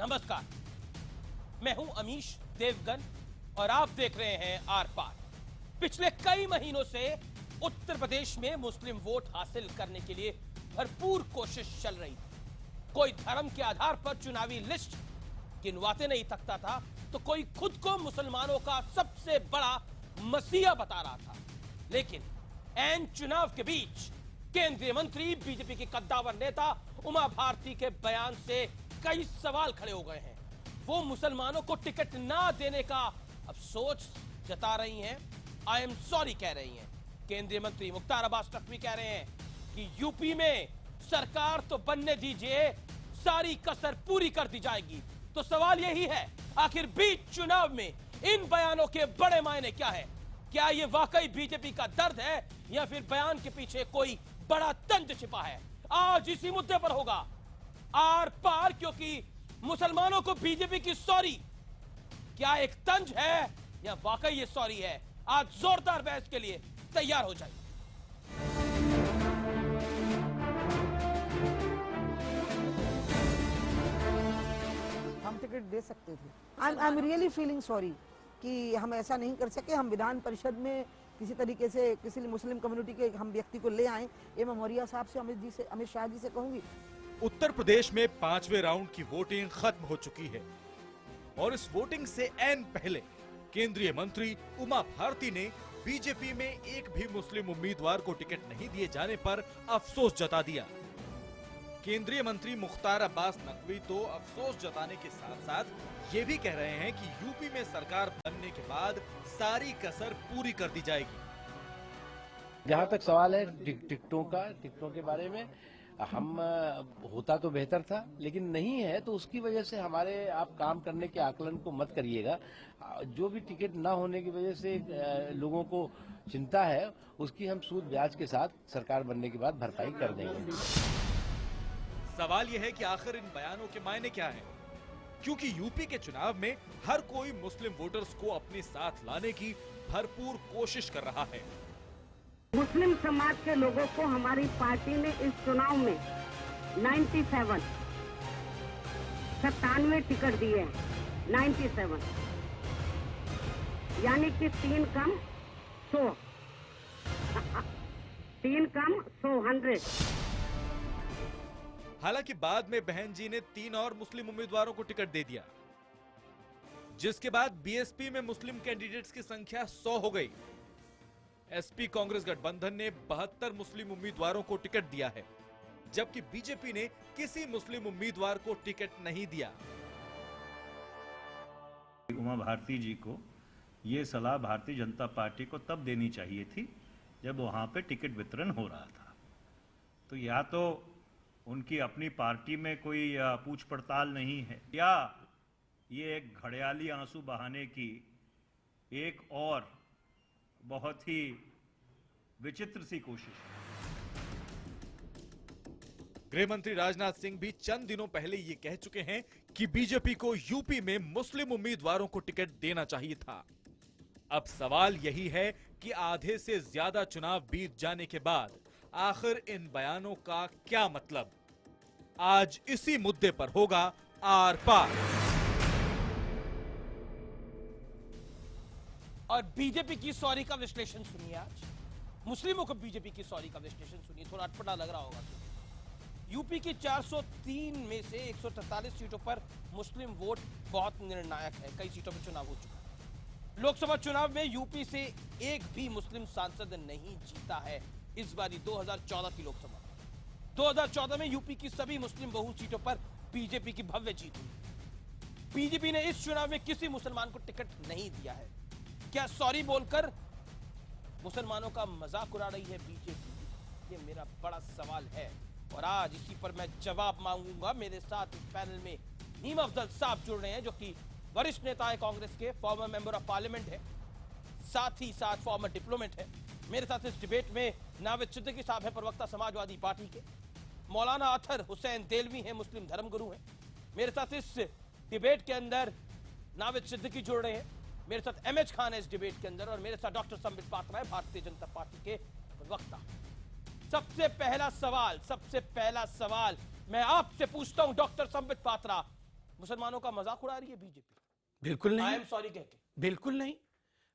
नमस्कार, मैं हूं अमीश देवगन और आप देख रहे हैं आर पार। पिछले कई महीनों से उत्तर प्रदेश में मुस्लिम वोट हासिल करने के लिए भरपूर कोशिश चल रही थी। कोई धर्म के आधार पर चुनावी लिस्ट गिनवाते नहीं थकता था, तो कोई खुद को मुसलमानों का सबसे बड़ा मसीहा बता रहा था। लेकिन ऐन चुनाव के बीच केंद्रीय मंत्री बीजेपी के कद्दावर नेता उमा भारती के बयान से कई सवाल खड़े हो गए हैं। वो मुसलमानों को टिकट ना देने का अफसोस जता रही हैं, आई एम सॉरी कह रही हैं। केंद्रीय मंत्री मुख्तार अब्बास नकवी कह रहे हैं कि यूपी में सरकार तो बनने दीजिए, सारी कसर पूरी कर दी जाएगी। तो सवाल यही है, आखिर बीच चुनाव में इन बयानों के बड़े मायने क्या है? क्या ये वाकई बीजेपी का दर्द है या फिर बयान के पीछे कोई बड़ा तंज छिपा है? आज इसी मुद्दे पर होगा आर पार, क्योंकि मुसलमानों को बीजेपी की सॉरी क्या एक तंज है या वाकई ये सॉरी है? आज जोरदार बहस के लिए तैयार हो जाइए। हम टिकट दे सकते थे। I am really feeling sorry कि हम ऐसा नहीं कर सके। हम विधान परिषद में किसी तरीके से किसी मुस्लिम कम्युनिटी के हम व्यक्ति को ले आए। ये मैं मौर्या साहब से, अमित शाह जी से कहूंगी। उत्तर प्रदेश में 5वें राउंड की वोटिंग खत्म हो चुकी है और इस वोटिंग से ऐन पहले केंद्रीय मंत्री उमा भारती ने बीजेपी में एक भी मुस्लिम उम्मीदवार को टिकट नहीं दिए जाने पर अफसोस जता दिया। केंद्रीय मंत्री मुख्तार अब्बास नकवी तो अफसोस जताने के साथ साथ ये भी कह रहे हैं कि यूपी में सरकार बनने के बाद सारी कसर पूरी कर दी जाएगी। जहां तक सवाल है टिकटों के बारे में, हम होता तो बेहतर था, लेकिन नहीं है तो उसकी वजह से हमारे आप काम करने के आकलन को मत करिएगा। जो भी टिकट ना होने की वजह से लोगों को चिंता है, उसकी हम सूद ब्याज के साथ सरकार बनने के बाद भरपाई कर देंगे। सवाल यह है कि आखिर इन बयानों के मायने क्या हैं? क्योंकि यूपी के चुनाव में हर कोई मुस्लिम वोटर्स को अपने साथ लाने की भरपूर कोशिश कर रहा है। मुस्लिम समाज के लोगों को हमारी पार्टी ने इस चुनाव में 97 टिकट दिए हैं। 97 यानी कि 3 कम 100 3 कम 100। हालांकि बाद में बहन जी ने 3 और मुस्लिम उम्मीदवारों को टिकट दे दिया, जिसके बाद बीएसपी में मुस्लिम कैंडिडेट्स की संख्या 100 हो गई। एसपी कांग्रेस गठबंधन ने 72 मुस्लिम उम्मीदवारों को टिकट दिया है, जबकि बीजेपी ने किसी मुस्लिम उम्मीदवार को टिकट नहीं दिया। उमा भारती जी को ये सलाह भारतीय जनता पार्टी को तब देनी चाहिए थी जब वहां पे टिकट वितरण हो रहा था। तो या तो उनकी अपनी पार्टी में कोई पूछ पड़ताल नहीं है, या ये एक घड़ियाली आंसू बहाने की एक और बहुत ही विचित्र सी कोशिश है। गृह मंत्री राजनाथ सिंह भी चंद दिनों पहले ये कह चुके हैं कि बीजेपी को यूपी में मुस्लिम उम्मीदवारों को टिकट देना चाहिए था। अब सवाल यही है कि आधे से ज्यादा चुनाव बीत जाने के बाद आखिर इन बयानों का क्या मतलब? आज इसी मुद्दे पर होगा आर पार। और बीजेपी की सॉरी का विश्लेषण सुनिए। आज मुस्लिमों को बीजेपी की सॉरी का विश्लेषण सुनिए, थोड़ा अटपटा लग रहा होगा। यूपी की 403 में से 143 सीटों पर मुस्लिम वोट बहुत निर्णायक है। कई सीटों पर चुनाव हो चुका है। लोकसभा चुनाव में यूपी से एक भी मुस्लिम सांसद नहीं जीता है। इस बारी 2014 की लोकसभा, 2014 में यूपी की सभी मुस्लिम बहु सीटों पर बीजेपी की भव्य जीत हुई। बीजेपी ने इस चुनाव में किसी मुसलमान को टिकट नहीं दिया है। क्या सॉरी बोलकर मुसलमानों का मजाक उड़ा रही है बीजेपी? ये मेरा बड़ा सवाल है और आज इसी पर मैं जवाब मांगूंगा। मेरे साथ इस पैनल में नीम अफजल साहब जुड़ रहे हैं, जो कि वरिष्ठ नेता है कांग्रेस के, फॉर्मर मेंबर ऑफ पार्लियामेंट है, साथ ही साथ फॉर्मर डिप्लोमेट है। मेरे साथ इस डिबेट में नाविद सिद्दीकी साहब है, प्रवक्ता समाजवादी पार्टी के। मौलाना अतहर हुसैन देलवी है, मुस्लिम धर्मगुरु हैं। मेरे साथ इस डिबेट के अंदर नाविद सिद्दीकी जुड़ रहे हैं। मेरे साथ एमएच खान है इस डिबेट के अंदर, और मेरे साथ डॉक्टर संबित पात्रा है, भारतीय जनता पार्टी के प्रवक्ता। सबसे पहला सवाल मैं आपसे पूछता हूं डॉक्टर संबित पात्रा, मुसलमानों का मजाक उड़ा रही है बीजेपी? बिल्कुल आई नहीं, एम सॉरी कह के। बिल्कुल नहीं।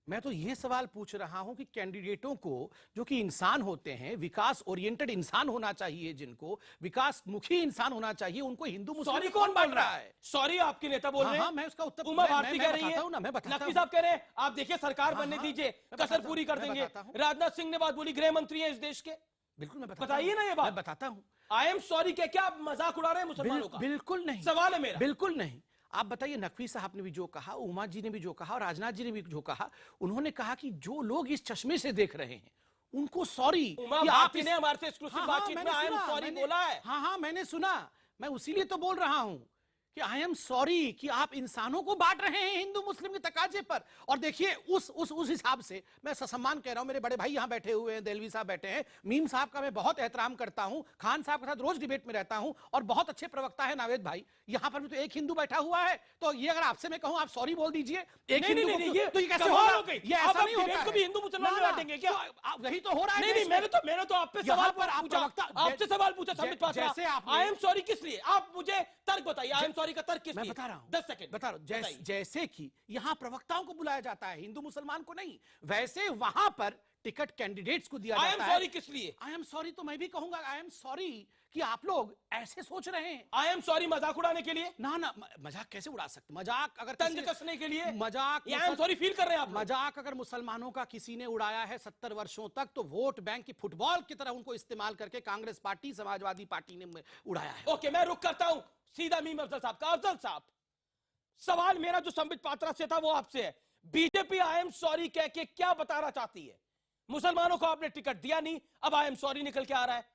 मैं तो ये सवाल पूछ रहा हूं कि कैंडिडेटों को, जो कि इंसान होते हैं, विकास ओरिएंटेड इंसान होना चाहिए, जिनको विकास मुखी इंसान होना चाहिए, उनको हिंदू मुस्लिम सॉरी कौन बोल रहा है? सॉरी आपके नेता बोल रहे हैं। हाँ, मैं उसका उत्तर उमा भारती कह रही है, मैं बताता नकवी हूं। साहब कह रहे हैं आप देखिए सरकार हाँ, बनने हाँ, दीजिए, मैं कसर बताता पूरी हूं, कर मैं देंगे। बताता हूं। राजनाथ सिंह ने बात बोली, गृह मंत्री है इस देश के। बिल्कुल मैं बताता बताइए हूं। ना ये बात। मैं बताता हूं। आई एम सॉरी कह के आप मजाक उड़ा रहे हैं मुसलमानों का? बिल्कुल नहीं, सवाल है मेरा। बिल्कुल नहीं। आप बताइए, नकवी साहब ने भी जो कहा, उमा जी ने भी जो कहा और राजनाथ जी ने भी जो कहा, उन्होंने कहा कि जो लोग इस चश्मे से देख रहे हैं उनको सॉरी। उमा भारती ने हमारे से एक्सक्लूसिव बातचीत में आई एम सॉरी बोला है। हाँ, मैंने सुना। मैं उसीलिए तो बोल रहा हूं कि आई एम सॉरी कि आप इंसानों को बांट रहे हैं हिंदू मुस्लिम के तकाजे पर। और देखिए उस हिसाब से मैं ससम्मान कह रहा हूं, मेरे बड़े भाई यहां बैठे हुए हैं, देलवी साहब बैठे हैं, मीम साहब का मैं बहुत एहतराम करता हूं, खान साहब के साथ रोज डिबेट में रहता हूं और बहुत अच्छे प्रवक्ता है नावेद भाई। यहां पर भी तो एक हिंदू बैठा हुआ है, तो ये अगर आपसे मैं कहूं आप सॉरी बोल दीजिए एक हिंदू को, तो ये कैसे होगा? ये ऐसा नहीं होगा। को भी हिंदू मुसलमान में बांटेंगे क्या? वही तो हो रहा है। नहीं, मैंने तो आप पे सवाल आपसे सवाल पूछा Sambit Patra. I am sorry किस लिए? आप मुझे तर्क बताइए, आई एम सॉरी का तर्क किस लिए? 10 सेकंड बता रहा हूं। जैसे कि यहां प्रवक्ताओं को बुलाया जाता है, हिंदू मुसलमान को नहीं, वैसे वहां पर टिकट कैंडिडेट्स को दिया जाता है। आई एम सॉरी किस लिए? आई एम सॉरी तो मैं भी कहूंगा आई एम सॉरी कि आप लोग ऐसे सोच रहे हैं। आई एम सॉरी मजाक उड़ाने के लिए? ना, मजाक कैसे उड़ा सकते? मजाक अगर तंज कसने के लिए मजाक, आई एम सॉरी फील कर रहे हैं आप? मजाक अगर मुसलमानों का किसी ने उड़ाया है 70 वर्षों तक, तो वोट बैंक की फुटबॉल की तरह उनको इस्तेमाल करके कांग्रेस पार्टी, समाजवादी पार्टी ने उड़ाया है। ओके, मैं रुक करता हूं सीधा मीम अफजल साहब का। अफजल साहब, सवाल मेरा जो संबित पात्रा से था वो आपसे है। बीजेपी आई एम सॉरी कह के क्या बताना चाहती है? मुसलमानों को आपने टिकट दिया नहीं, अब आई एम सॉरी निकल के आ रहा है।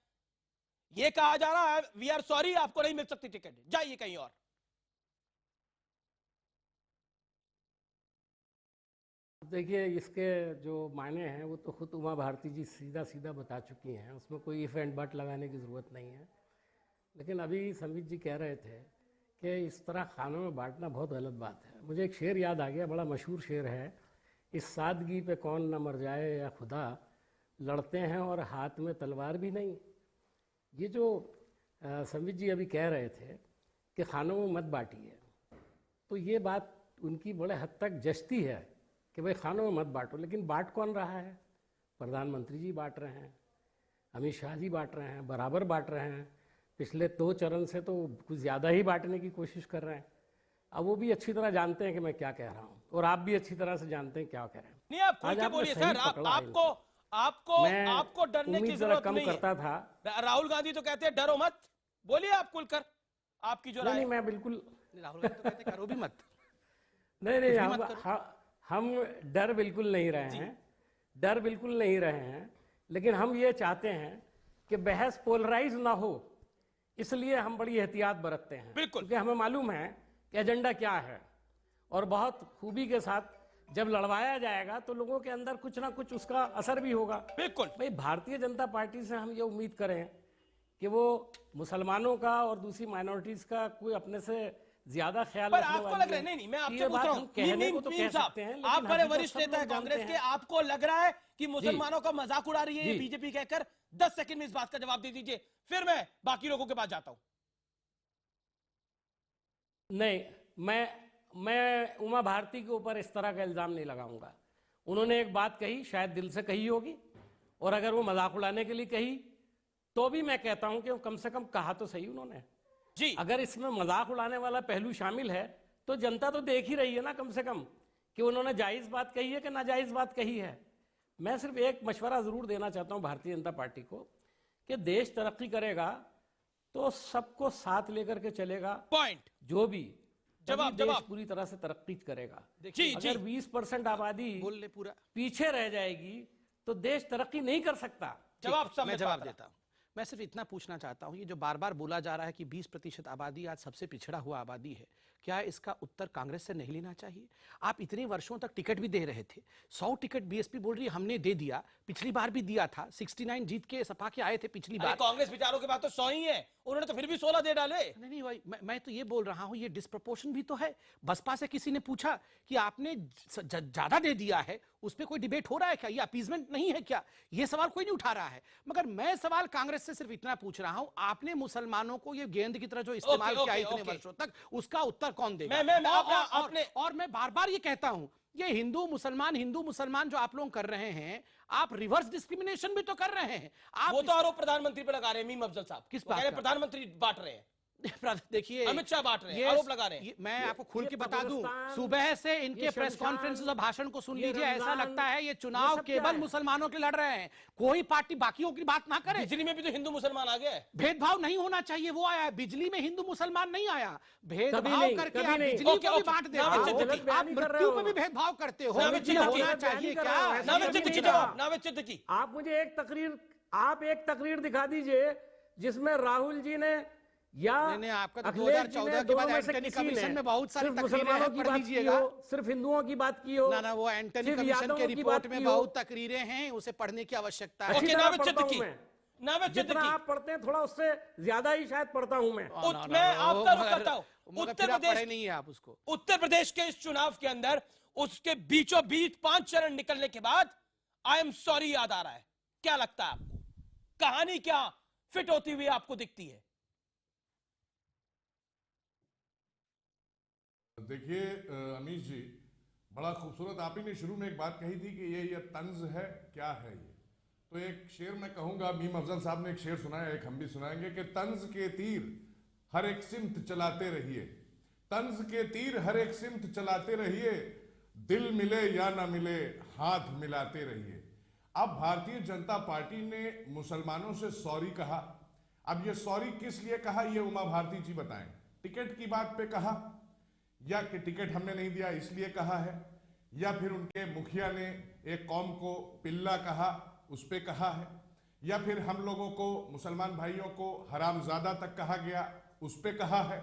यह कहा जा रहा है वी आर सॉरी, आपको नहीं मिल सकती टिकट, जाइए कहीं और। देखिए, इसके जो मायने हैं वो तो खुद उमा भारती जी सीधा सीधा बता चुकी हैं, उसमें कोई इफ एंड बट लगाने की ज़रूरत नहीं है। लेकिन अभी संबित जी कह रहे थे कि इस तरह खानों में बांटना बहुत गलत बात है। मुझे एक शेर याद आ गया, बड़ा मशहूर शेर है, इस सादगी पे कौन न मर जाए या खुदा, लड़ते हैं और हाथ में तलवार भी नहीं। ये जो संबित जी अभी कह रहे थे कि खानों में मत बांटिए, तो ये बात उनकी बड़े हद तक जचती है कि भाई खानों में मत बांटो। लेकिन बांट कौन रहा है? प्रधानमंत्री जी बांट रहे हैं, अमित शाह जी बांट रहे हैं, बराबर बांट रहे हैं। पिछले 2 चरण से तो कुछ ज़्यादा ही बांटने की कोशिश कर रहे हैं। अब वो भी अच्छी तरह जानते हैं कि मैं क्या कह रहा हूँ और आप भी अच्छी तरह से जानते हैं क्या कह रहे हैं। नहीं, आप खुल के बोलिए सर। आपको डरने की जरूरत नहीं है। करता था राहुल गांधी तो कहते हैं डरो मत, बोलिए आप खुलकर, आपकी जो राय। नहीं, मैं बिल्कुल, राहुल गांधी तो कहते करो भी मत। नहीं, हम डर बिल्कुल नहीं रहे हैं, डर बिल्कुल नहीं रहे हैं। लेकिन हम ये चाहते हैं कि बहस पोलराइज ना हो, इसलिए हम बड़ी एहतियात बरतते हैं। बिल्कुल, क्योंकि हमें मालूम है कि एजेंडा क्या है और बहुत खूबी के साथ जब लड़वाया जाएगा तो लोगों के अंदर कुछ ना कुछ उसका असर भी होगा। बिल्कुल भाई, भारतीय जनता पार्टी से हम ये उम्मीद करें कि वो मुसलमानों का और दूसरी माइनॉरिटीज का कोई अपने से ज्यादा ख्याल पर आपको लग रहा है? नहीं, मैं आपसे पूछ रहा हूं, कहने को तो कह सकते हैं, आप बड़े वरिष्ठ नेता है कांग्रेस के, आपको लग रहा है कि मुसलमानों का मजाक उड़ा रही है बीजेपी कहकर? 10 सेकंड में इस बात का जवाब दे दीजिए, फिर मैं बाकी लोगों के पास जाता हूं। नहीं, मैं उमा भारती के ऊपर इस तरह का इल्जाम नहीं लगाऊंगा। उन्होंने एक बात कही, शायद दिल से कही होगी, और अगर वो मजाक उड़ाने के लिए कही तो भी मैं कहता हूं कि कम से कम कहा तो सही उन्होंने जी। अगर इसमें मजाक उड़ाने वाला पहलू शामिल है तो जनता तो देख ही रही है ना, कम से कम, कि उन्होंने जायज बात कही है कि नाजायज बात कही है। मैं सिर्फ एक मशवरा जरूर देना चाहता हूं भारतीय जनता पार्टी को कि देश तरक्की करेगा तो सबको साथ लेकर के चलेगा। पॉइंट, जो भी जवाब देश पूरी तरह से तरक्की करेगा। जी, अगर 20% आबादी बोल ले पूरा पीछे रह जाएगी तो देश तरक्की नहीं कर सकता। मैं जवाब देता हूं। मैं सिर्फ इतना पूछना चाहता हूं, ये जो बार बार बोला जा रहा है कि 20% आबादी आज सबसे पिछड़ा हुआ आबादी है, क्या इसका उत्तर कांग्रेस से नहीं लेना चाहिए? आप इतने वर्षों तक टिकट भी दे रहे थे, 100 टिकट बीएसपी बोल रही है हमने दे दिया, पिछली बार भी दिया था, 69 जीत के सपा के आए थे पिछली बार। कांग्रेस विचारों के बाद तो 100 ही है, उन्होंने तो फिर भी 16 दे डाले। नहीं भाई, मैं तो ये बोल रहा हूं ये डिस्प्रपोर्शन भी तो है। बसपा से किसी ने पूछा कि आपने ज्यादा दे दिया है, उस पर कोई डिबेट हो रहा है क्या? ये अपीजमेंट नहीं है क्या? ये सवाल कोई नहीं उठा रहा है। मगर मैं सवाल कांग्रेस से सिर्फ इतना पूछ रहा हूं, आपने मुसलमानों को ये गेंद की तरह जो इस्तेमाल किया इतने वर्षों तक, उसका उत्तर कौन देगा? और मैं बार बार ये कहता हूं, ये हिंदू मुसलमान जो आप लोग कर रहे हैं, आप रिवर्स डिस्क्रिमिनेशन भी तो कर रहे हैं। आप वो तो आरोप प्रधानमंत्री पे लगा रहे हैं मीम अफजल साहब। किस बात का? प्रधानमंत्री बांट रहे हैं। देखिए अमित शाह बांट रहे हैं, आरोप लगा रहे हैं। मैं आपको खुल के बता दूं, सुबह से इनके प्रेस कॉन्फ्रेंसेस और भाषण को सुन लीजिए, ऐसा लगता है ये चुनाव केवल मुसलमानों के लड़ रहे हैं, कोई पार्टी बाकियों की बात ना करे। बिजली में भी तो हिंदू मुसलमान आ गए। भेदभाव नहीं होना चाहिए, वो आया है। बिजली में हिंदू मुसलमान नहीं आया, भेदभाव करके आप बिजली को भी बांट देते हो, आप मृत्यु पे भी भेदभाव करते हो। होना चाहिए क्या? नावेद सिद्दीकी, आप मुझे एक तकरीर दिखा दीजिए जिसमें राहुल जी ने या आपका 2014 के बाद एंटनी कमीशन में बहुत सारी तकरीरें हैं, पढ़ लीजिएगा। सिर्फ हिंदुओं की बात की हो ना वो एंटनी कमीशन के रिपोर्ट में बहुत तकरीरें हैं, उसे पढ़ने की आवश्यकता है। जितना आप पढ़ते हैं थोड़ा उससे ज्यादा ही शायद पढ़ता हूं मैं आपका रुख करता हूं। उत्तर प्रदेश नहीं है आप उसको, उत्तर प्रदेश के इस चुनाव के अंदर उसके बीचों बीच 5 चरण निकलने के बाद आई एम सॉरी याद आ रहा है। क्या लगता है आपको, कहानी क्या फिट होती हुई आपको दिखती है? देखिए अमीश जी, बड़ा खूबसूरत आप ही ने शुरू में एक बात कही थी कि ये तंज है, क्या है ये? तो एक शेर मैं कहूंगा, मीम अफजल साहब ने एक शेर सुनाया, एक हम भी सुनाएंगे कि तंज के तीर हर एक सिमत चलाते रहिए, तंज के तीर हर एक सिमत चलाते रहिए, दिल मिले या ना मिले हाथ मिलाते रहिए। अब भारतीय जनता पार्टी ने मुसलमानों से सॉरी कहा। अब ये सॉरी किस लिए कहा, ये उमा भारती जी बताएं। टिकट की बात पे कहा, या कि टिकट हमने नहीं दिया इसलिए कहा है, या फिर उनके मुखिया ने एक कौम को पिल्ला कहा उस पे कहा है, या फिर हम लोगों को मुसलमान भाइयों को हरामजादा तक कहा गया उस पे कहा है,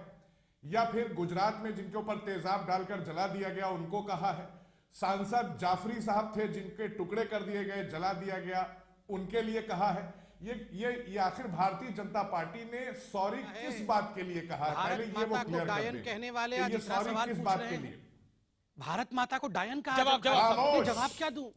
या फिर गुजरात में जिनके ऊपर तेजाब डालकर जला दिया गया उनको कहा है, सांसद जाफरी साहब थे जिनके टुकड़े कर दिए गए, जला दिया गया, उनके लिए कहा है। ये आखिर भारतीय जनता पार्टी ने सॉरी किस बात के लिए कहा है? पहले ये वो क्लियर कर दें। कहने वाले ये सॉरी किस बात के लिए? भारत माता को डायन कहा। जवाब क्या दूं?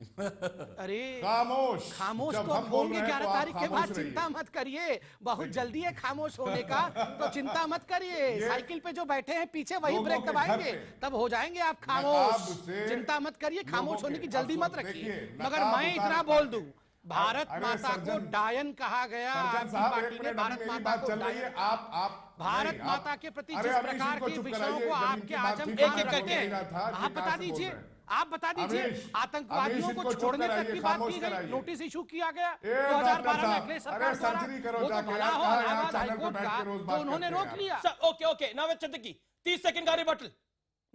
अरे खामोश तो अब होंगे 11 तारीख के बाद, चिंता मत करिए, बहुत जल्दी है खामोश होने का, तो चिंता मत करिए। साइकिल पे जो बैठे हैं पीछे वही ब्रेक दबाएंगे, तब हो जाएंगे आप खामोश। चिंता मत करिए, खामोश होने की जल्दी मत रखिए। मगर मैं इतना बोल दूं, भारत माता को डायन कहा गया। पार्टी ने भारत माता को डायन, भारत माता के प्रति जिस प्रकार के विषयों को आपके आजम करते हैं, आप बता दीजिए, आतंकवादियों को छोड़ने तक की बात की गई, नोटिस इशू किया गया 2012 में अखिलेश सरकार द्वारा, वो तो भला हो इलाहाबाद हाईकोर्ट का, तो उन्होंने रोक लिया। ओके नावेद सिद्दीकी 30 सेकंड का रिबटल।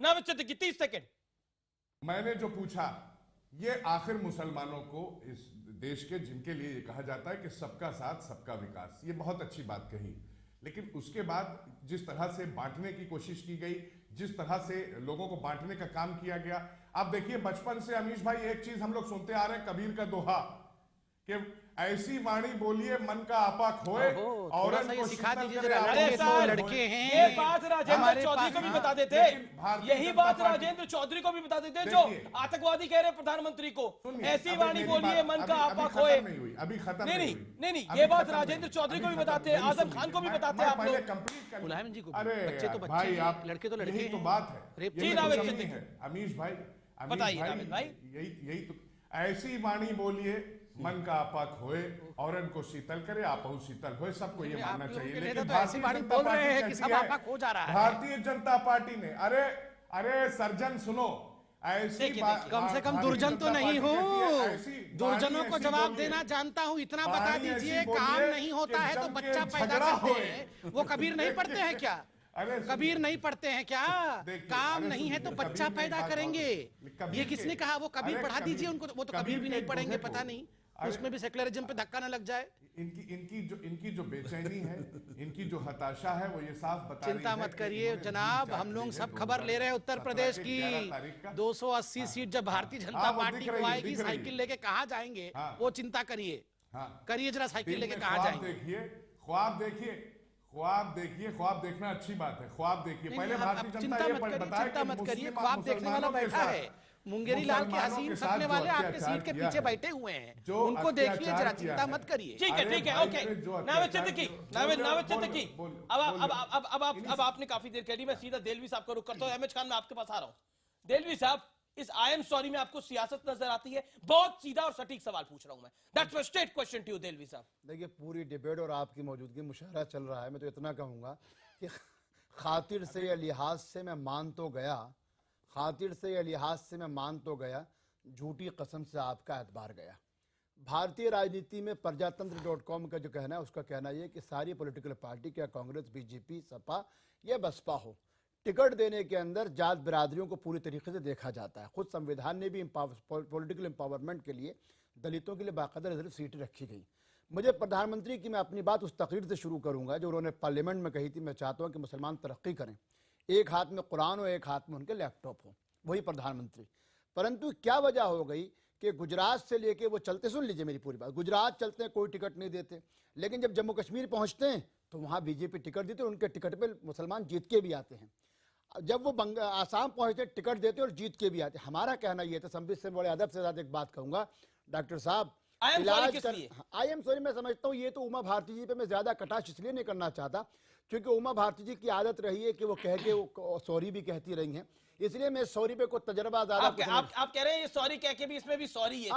नावेद सिद्दीकी 30 सेकंड। मैंने जो पूछा, ये आखिर मुसलमानों को इस देश के जिनके लिए ये कहा जाता है कि सबका साथ सबका विकास, ये बहुत अच्छी बात कही, लेकिन उसके बाद जिस तरह से बांटने की कोशिश की गई, जिस तरह से लोगों को बांटने का काम किया गया। आप देखिए, बचपन से अमीश भाई एक चीज हम लोग सुनते आ रहे हैं, कबीर का दोहा कि ऐसी वाणी बोलिए मन का आपा खोए, और सिखा दीजिए लड़के हैं। ये बात राजेंद्र चौधरी को भी बता देते, यही बात राजेंद्र चौधरी को भी बता देते जो आतंकवादी कह रहे प्रधानमंत्री को, ऐसी वाणी बोलिए मन का आपा खोए। अभी खत्म नहीं, ये बात राजेंद्र चौधरी को भी बताते, आजम खान को भी बताते आप लोग। मुलायम जी को, अरे बच्चे तो भाई, आप लड़के तो लड़के तो बात है। अमीश भाई यही तो, ऐसी वाणी बोलिए मन का आपा खोए, औरन को शीतल करे आपहु शीतल होए, सबको ये मानना चाहिए। लेकिन भारतीय जनता पार्टी सब आपा खो जा रहा है। भारतीय जनता पार्टी ने, अरे सर्जन सुनो, ऐसी कम से कम दुर्जन तो नहीं हो, दुर्जनों को जवाब देना जानता हूँ, इतना बता दीजिए। काम नहीं होता है तो बच्चा पैदा करते हैं, वो कबीर नहीं पढ़ते हैं क्या? कबीर नहीं पढ़ते हैं क्या? काम नहीं है तो बच्चा पैदा करेंगे, ये किसने कहा? वो कबीर पढ़ा दीजिए उनको, वो तो कबीर भी नहीं पढ़ेंगे, पता नहीं उसमें भी सेक्युलरिज्म पे धक्का न लग जाए। इनकी जो बेचैनी है, इनकी जो हताशा है, वो ये साफ बता रही है। चिंता मत करिए जनाब, हम लोग सब खबर ले रहे हैं उत्तर प्रदेश की। 280 सीट जब भारतीय जनता पार्टी को आएगी, साइकिल लेके कहाँ जाएंगे वो चिंता करिए, करिए जरा साइकिल लेके कहाँ जाएंगे। ख्वाब देखिए, ख्वाब देखना अच्छी बात है, ख्वाब देखिए। पहले भारतीय जनता ये बताए, चिंता मत करिए, ख्वाब देखने वाला बैठा है, मुंगेरी लाल के मुसलमानों हसीन के साथ सपने जो वाले आपके अत्याचार सीट के किया पीछे है, बैठे हुए हैं, जो उनको देखिए अत्याचार जरा, किया चिंता है। मत करिए। ठीक है अरे ठीक है, भाई, ओके। मैंने जो नावेद अत्याचार सिद्दीकी, किया- नावेद सिद्दीकी, बोल- अब आपने काफी देर कह ली, मैं सीधा देलवी साहब को रुक करता हूं। अहमद खान, मैं आपके पास आ रहा हूं। देलवी साहब, इस आई एम सॉरी में आपको सियासत नजर आती है? बहुत सीधा और सटीक सवाल पूछ रहा हूं मैं। That's my straight question to you Dehlvi साहब। देखिए, पूरी डिबेट और आपकी मौजूदगी मुशायरा चल रहा है। मैं तो इतना कहूंगा कि खातिर से या लिहाज से मैं मान तो गया, खातिर से या लिहाज से मैं मान तो गया, झूठी कसम से आपका एतबार गया। भारतीय राजनीति में प्रजातंत्र.com का जो कहना है, उसका कहना यह कि सारी पॉलिटिकल पार्टी, क्या कांग्रेस, बीजेपी, सपा या बसपा हो, टिकट देने के अंदर जात बिरादरियों को पूरी तरीके से देखा जाता है। खुद संविधान ने भी पॉलिटिकल एम्पावरमेंट के लिए दलितों के लिए बाकायदा रिजर्व सीटें रखी गई। मुझे प्रधानमंत्री की, मैं अपनी बात उस तकरीर से शुरू करूंगा जो उन्होंने पार्लियामेंट में कही थी। मैं चाहता हूं कि मुसलमान तरक्की करें, एक हाथ में कुरान हो, एक हाथ में उनके लैपटॉप हो, वही प्रधानमंत्री। परंतु क्या वजह हो गई कि गुजरात से लेके वो चलते, सुन लीजिए मेरी पूरी बात, गुजरात चलते हैं कोई टिकट नहीं देते, लेकिन जब जम्मू कश्मीर पहुंचते हैं तो वहाँ बीजेपी टिकट देते, उनके टिकट पे मुसलमान जीत के भी आते हैं। जब वो आसाम पहुंचते टिकट देते और जीत के भी आते। हमारा कहना ये था, संबित से बड़े अदब से साथ एक बात कहूंगा, डॉक्टर साहब, आई एम सॉरी मैं समझता हूँ ये तो उमा भारती जी पे मैं ज्यादा कटाक्ष इसलिए नहीं करना चाहता क्योंकि उमा भारती जी की आदत रही है कि वो कह के वो सॉरी भी कहती रही हैं, इसलिए मैं सॉरी पे कोई तजर्बा ज्यादा आप कह रहे हैं ये सॉरी कह के भी इसमें भी सॉरी है।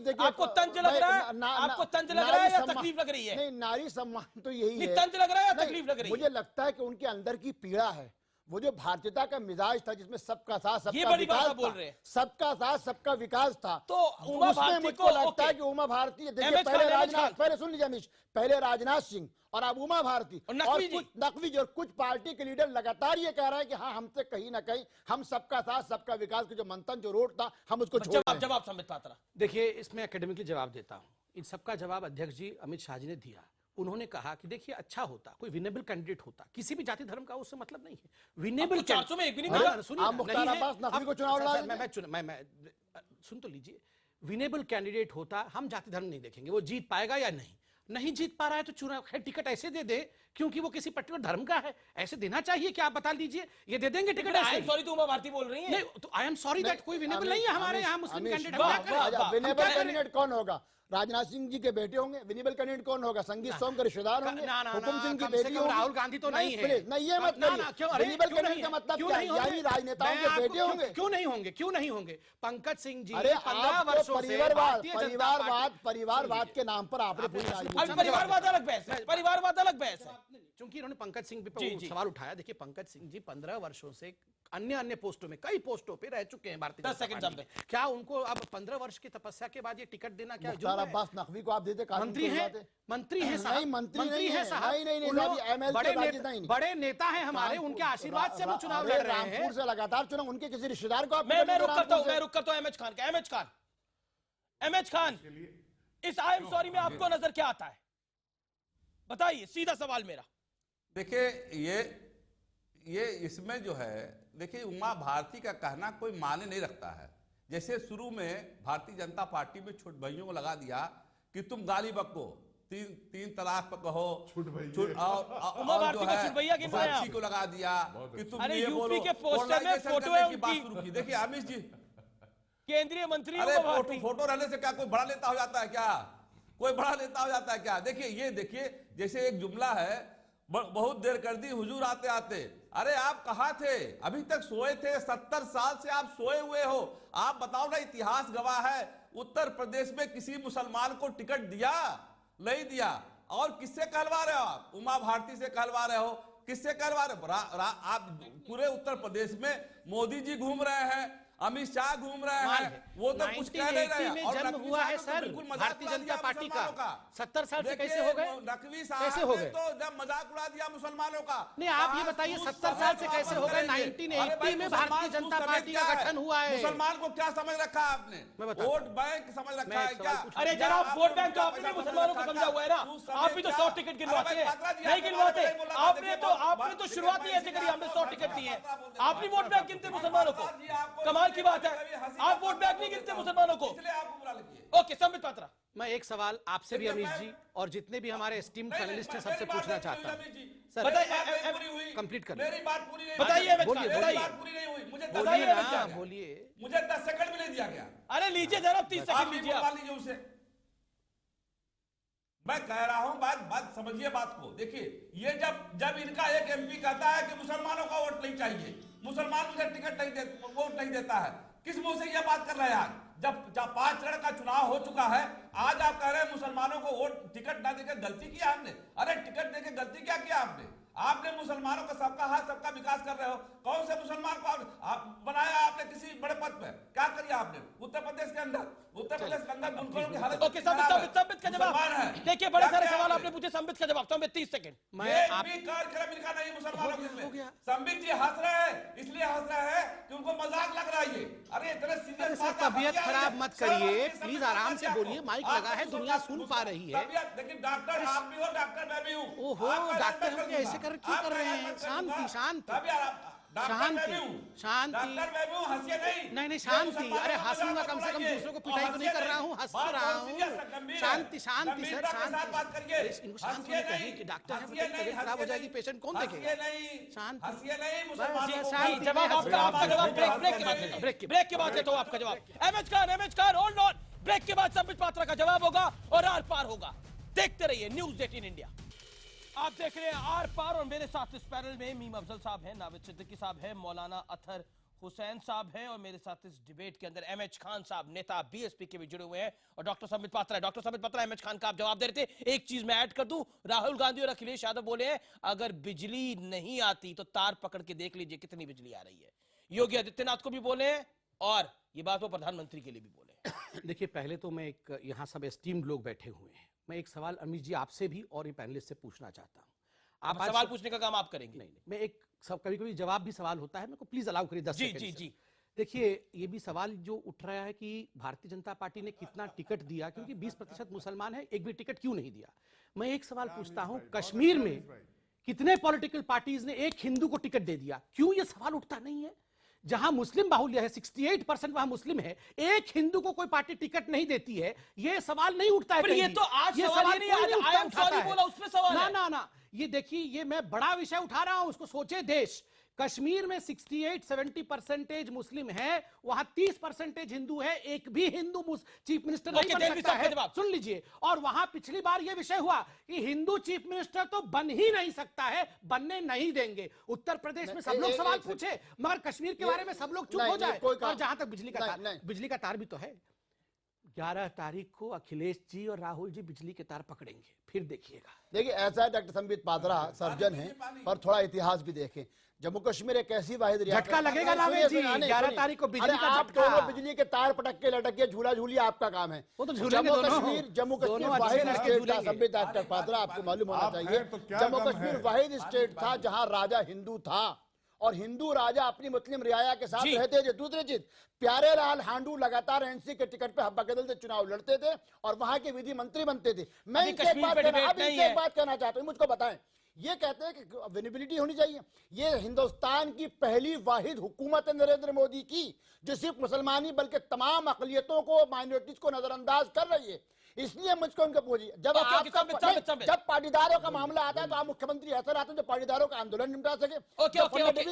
देखिए, आपको तंज लग रहा है? आपको तंज लग रहा है या तकलीफ लग रही है? नहीं, नारी सम्मान तो यही है। तंज लग रहा है या तकलीफ लग रही है? मुझे लगता है कि उनके अंदर की पीड़ा है, वो जो भारतीयता का मिजाज था जिसमें सबका साथ सबका विकास बोल रहे हैं, सबका साथ सबका विकास था, तो उमा भारती मुझको लगता है कि उमा भारती, देखिए पहले राजनाथ, पहले सुन लीजिए अमीश, पहले राजनाथ सिंह और अब उमा भारती और कुछ नकवी और कुछ पार्टी के लीडर लगातार ये कह रहे हैं कि हाँ हमसे कहीं ना कहीं हम सबका साथ सबका विकास के जो मंथन जो रोड था हम उसको छोड़ रहे हैं। जवाब संबित पात्रा। देखिए, इसमें एकेडमिकली जवाब देता हूं। इन सबका जवाब अध्यक्ष जी अमित शाह जी ने दिया। उन्होंने कहा कि देखिए अच्छा होता कोई विनेबल कैंडिडेट होता, किसी भी जाति धर्म का उससे मतलब नहीं है। विनेबल 400 में एक भी नहीं, सुन तो लीजिए, विनेबल कैंडिडेट होता, हम जाति धर्म नहीं देखेंगे वो जीत पाएगा या नहीं जीत पा रहा है तो चुनाव टिकट ऐसे दे दे क्योंकि वो किसी पर्टिकुलर धर्म का है, ऐसे देना चाहिए। क्या आप बता दीजिए, ये दे देंगे टिकट? आई एम सॉरी तो उमा भारती बोल रही है। नहीं तो आई एम सॉरी दैट कोई विनेबल नहीं है हमारे यहाँ मुस्लिम कैंडिडेट। विनेबल कैंडिडेट कौन होगा? राजनाथ सिंह जी के बेटे होंगे। विनेबल कैंडिडेट कौन होगा? संगीत सोम के रिश्तेदार होंगे, हुकुम सिंह की बेटी होगी। राहुल गांधी तो नहीं है। नहीं, ये मत करिए। विनेबल कैंडिडेट का मतलब क्या है? यानी राजनेताओं के बेटे होंगे। क्यों नहीं होंगे? पंकज सिंह जी अरे 15 वर्षों से परिवारवाद के नाम पर आपने पूरी राजनीति, परिवारवाद अलग बहस है, परिवारवाद अलग बहस है। चूंकि इन्होंने पंकज सिंह पे सवाल उठाया, देखिए पंकज सिंह जी 15 वर्षों से अन्य पोस्टों में, कई पोस्टों पे रह चुके हैं भारतीय जनता पार्टी में। क्या उनको अब 15 वर्ष की तपस्या के बाद ये टिकट देना क्या मुख्तार अब्बास नकवी को आप देते? मंत्री है साहब, मंत्री है साहब, बड़े नेता हैं हमारे, उनके आशीर्वाद से वो चुनाव लड़ रहे हैं। रामपुर से लगातार चुनाव, उनके किसी रिश्तेदार को मैं रुक करता हूं एमएच खान, इस आई एम सॉरी में आपको नजर क्या आता है? बताइए, सीधा सवाल मेरा। देखिए ये इसमें जो है, देखिए उमा भारती का कहना कोई माने नहीं रखता है। जैसे शुरू में भारतीय जनता पार्टी में छोट भाइयों को लगा दिया कि तुम गाली बको, तीन तलाक पर कहो, उमा भारती को छुट भैया गिन रहे हैं, को लगा दिया कि तुम ये बोलो के पोस्टर में फोटो है उनकी। देखिए अमित जी केंद्रीय मंत्री, फोटो रहने से क्या कोई बड़ा नेता हो जाता है क्या? कोई बड़ा नेता हो जाता है क्या? देखिए जैसे एक जुमला है, बहुत देर कर दी हुजूर आते आते। अरे आप कहाँ थे? अभी तक सोए थे? 70 साल से आप सोए हुए हो। आप बताओ ना, इतिहास गवाह है, उत्तर प्रदेश में किसी मुसलमान को टिकट दिया? नहीं दिया। और किससे कहलवा रहे हो आप? उमा भारती से कहलवा रहे हो? किससे कहलवा रहे हो? आप पूरे उत्तर प्रदेश में मोदी जी घूम रहे हैं, अमित शाह घूम रहे हैं, वो तो कुछ कह नहीं रहे हैं। और जन्म हुआ है सर भारतीय जनता पार्टी का, 70 साल से कैसे हो गए? नकवी साहब ने तो जब मजाक उड़ा दिया मुसलमानों का। नहीं, आप ये बताइए 70 साल से कैसे हो गए? 1980 में भारतीय जनता पार्टी का गठन हुआ है। मुसलमान को क्या समझ रखा है आपने? वोट बैंक समझ रखा है क्या? अरे जनाब, वोट बैंक तो आपने मुसलमानों को समझा हुआ है ना। आप भी तो 100 टिकट गिनवाते हैं, नहीं गिनवाते? आपने तो शुरुआत ही ऐसे करी, हमने 100 टिकट दिए। आप नहीं वोट बैंक गिनते मुसलमानों को? कमाल की बात है, आप वोट बैंक नहीं गिनते मुसलमानों को। ओके, संबित पात्रा, मैं एक सवाल आपसे भी अमीश जी और जितने भी हमारे एस्टीम्ड पैनलिस्ट हैं सबसे पूछना चाहता हूं। कंप्लीट कर मेरी बात पूरी नहीं बताइए, मेरी बताइए। बात पूरी नहीं हुई, मुझे 10 बोलिए सेकंड ना, दिया गया। बोलिए। मुझे 10 सेकंड भी नहीं दिया गया। अरे लीजिए जरा 30 आप सेकंड भी लीजिए बुलवा आप। लीजिए उसे। मैं कह रहा हूं बात समझिए बात को। देखिए ये जब इनका एक एमपी कहता है कि मुसलमानों का वोट नहीं चाहिए, मुसलमान मुझे टिकट नहीं वोट नहीं देता है, किस मुंह से यह बात कर रहे हैं आज? जब 5 चरण का चुनाव हो चुका है, आज आप कह रहे हैं मुसलमानों को वोट टिकट ना देकर गलती किया आपने। अरे टिकट देकर गलती क्या किया आपने? आपने मुसलमानों का सबका हाथ सबका विकास कर रहे हो। कौन से मुसलमान को आप बनाया आपने किसी बड़े पद पे? क्या किया आपने उत्तर प्रदेश के अंदर बुनकरों की हालत? ओके, संबित का जवाब। देखिए बड़े सारे सवाल आपने पूछे, संबित का जवाब। संबित 30 सेकंड। कार्यक्रम इनका नहीं मुसलमानों के लिए। संबित जी हंस रहे हैं, इसलिए हंस रहे हैं कि उनको मजाक लग रहा है ये। अरे इतने सीरियस बात तबीयत खराब मत करिए, प्लीज आराम से बोलिए, माइक लगा है, दुनिया सुन पा रही है। लेकिन डॉक्टर आप भी हो, डॉक्टर मैं भी हूँ। ओहो, डॉक्टर हम ऐसे क्यों कर रहे हैं? शांति शांति शांति शांति। नहीं शांति। अरे हंसूंगा कम से कम, दूसरों को पिटाई तो नहीं कर रहा हूँ, हंस तो रहा हूँ। शांति शांति सर, शांति। इनको शांति होने कहिए कि डॉक्टर है, तबीयत खराब हो जाएगी, पेशेंट कौन देखेगा? शांति। जवाब आपका जवाब ब्रेक के बाद देता हूं आपका जवाब। MH Khan hold on. Break के बाद संबित पात्रा का जवाब होगा और आर पार होगा। देखते रहिए न्यूज़ 18 इंडिया। आप देख रहे हैं आर पार और मेरे साथ इस पैनल में मीम अफजल साहब हैं, नाविद सिद्दीकी साहब हैं, मौलाना अतहर हुसैन साहब हैं और मेरे साथ इस डिबेट के अंदर एमएच खान साहब नेता बीएसपी के भी जुड़े हुए हैं और डॉक्टर संबित पात्रा है। डॉक्टर संबित पात्रा, एमएच खान का आप जवाब दे रहे थे। एक चीज मैं ऐड कर दूं, राहुल गांधी और अखिलेश यादव बोले हैं अगर बिजली नहीं आती तो तार पकड़ के देख लीजिए कितनी बिजली आ रही है। योगी आदित्यनाथ को भी बोले हैं और ये बात वो प्रधानमंत्री के लिए भी बोले। देखिए पहले तो मैं एक, यहाँ सब एस्टीम्ड लोग बैठे हुए हैं, मैं एक सवाल अमीश जी आपसे भी और ये पैनलिस्ट से पूछना चाहता हूँ। आप सवाल पूछने का काम आप करेंगे? नहीं, मैं एक सब कभी कभी जवाब भी सवाल होता है, मेरे को प्लीज अलाउ करिए 10 सेकंड। जी। देखिए ये भी सवाल जो उठ रहा है कि भारतीय जनता पार्टी ने कितना टिकट दिया, क्योंकि 20% मुसलमान है, एक भी टिकट क्यों नहीं दिया? मैं एक सवाल पूछता हूं, कश्मीर में कितने पॉलिटिकल पार्टीज ने एक हिंदू को टिकट दे दिया? क्यों ये सवाल उठता नहीं है? जहां मुस्लिम बाहुल्य है, 68% वहां मुस्लिम है, एक हिंदू को कोई पार्टी टिकट नहीं देती है, ये सवाल नहीं उठता है। ये तो आज सवाल नहीं, आज आई एम सॉरी बोला उसमें सवाल है। ना, ये देखिए, ये मैं बड़ा विषय उठा रहा हूं, उसको सोचे देश। कश्मीर में 68-70% मुस्लिम है, वहां 30% हिंदू है, एक भी हिंदू चीफ मिनिस्टर नहीं बन सकता है। सुन लीजिए, और वहां पिछली बार यह विषय हुआ कि हिंदू चीफ मिनिस्टर तो बन ही नहीं सकता है, बनने नहीं देंगे। उत्तर प्रदेश में सब लोग सवाल पूछे, मगर कश्मीर के बारे में सब लोग चुप हो जाए। और जहां तक बिजली का तार भी तो है, 11 तारीख को अखिलेश जी और राहुल जी बिजली के तार पकड़ेंगे, फिर देखिएगा। देखिए ऐसा है, डॉक्टर संबित पात्रा सर्जन है और थोड़ा इतिहास भी देखें। जम्मू कश्मीर एक ऐसी वाहिद झटका लगेगा नावेद जी, 11 तारीख को बिजली का आप दोनों बिजली के तार पटक के लटक के झूला झूलिए, आपका काम है। वो तो जम्मू कश्मीर वाहिद स्टेट था। संबित डॉक्टर पात्रा, आपको मालूम होना चाहिए, जम्मू कश्मीर वाहिद स्टेट था जहां राजा हिंदू था और हिंदू राजा अपनी मुस्लिम रियाया के साथ रहते थे। दूसरी चीज, प्यारे लाल हांडू लगातार एनसी के टिकट पे हब्बा के दल से चुनाव लड़ते थे और वहां के विधि मंत्री बनते थे। मैं इनसे एक बात कहना चाहता हूँ, मुझको बताएं, ये कहते हैं कि अवेलेबिलिटी होनी चाहिए। ये हिंदुस्तान की पहली वाहिद हुकूमत है नरेंद्र मोदी की जो सिर्फ मुसलमानी बल्कि तमाम अकलियतों को, माइनॉरिटीज को नजरअंदाज कर रही है। इसलिए मुझको उनको पूछिए, जब पाटीदारों का मामला आता है तो आप मुख्यमंत्री ऐसे आते हैं जो पाटीदारों का आंदोलन निपटा सके।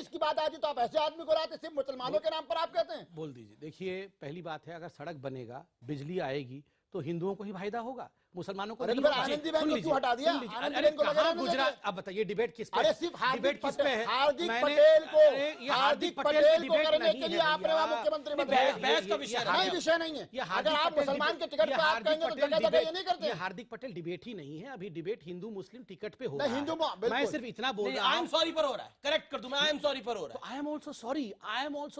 की बात आती तो आप ऐसे आदमी को लाते, सिर्फ मुसलमानों के नाम पर आप कहते हैं। बोल दीजिए। देखिए पहली बात है, अगर सड़क बनेगा, बिजली आएगी तो हिंदुओं को ही फायदा होगा, मुसलमानों को नहीं। आनंदी बहन को क्यों हटा दिया? गुजरात, अब बताइए डिबेट किस पे? अरे सिर्फ हार्दिक पटेल को, हार्दिक पटेल को करने के लिए आपने वहां मुख्यमंत्री बहस का विषय नहीं है। अगर आप मुसलमान के टिकट पे आप कहेंगे तो जगह जगह ये नहीं करते। हार्दिक पटेल डिबेट ही नहीं है, अभी डिबेट हिंदू मुस्लिम टिकट पे हो रहा है। मैं सिर्फ इतना बोल रहा हूं, आई एम सॉरी पर हो रहा है, करेक्ट कर दूं मैं, आई एम सॉरी पर हो रहा है। I am also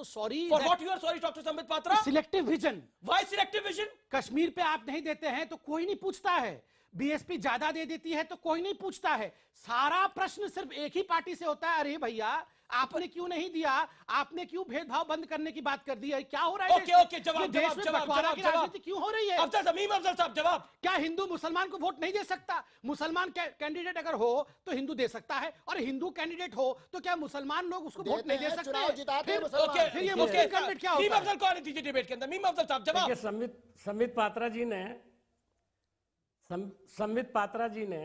sorry for what you are sorry doctor Sambit Patra? Selective vision. Why selective vision? Kashmir पे आप नहीं देते हैं तो कोई नहीं पूछता है, बीएसपी ज्यादा दे देती है तो कोई नहीं पूछता है। सारा प्रश्न सिर्फ एक ही पार्टी से होता है, अरे भैया आपने क्यों नहीं दिया, आपने क्यों भेदभाव बंद करने की बात कर दी है, क्या हो रहा है? ओके जवाब राजनीति क्यों हो रही है? अफजल साहब जवाब। क्या हिंदू मुसलमान को वोट नहीं दे सकता? मुसलमान कैंडिडेट अगर हो तो हिंदू दे सकता है, और हिंदू कैंडिडेट हो तो क्या मुसलमान लोग उसको वोट नहीं दे सकते? फिर ये मुस्लिम कैंडिडेट क्या होता है? कौन है डिबेट के अंदर? मीम अफजल साहब जवाब। संबित पात्रा जी ने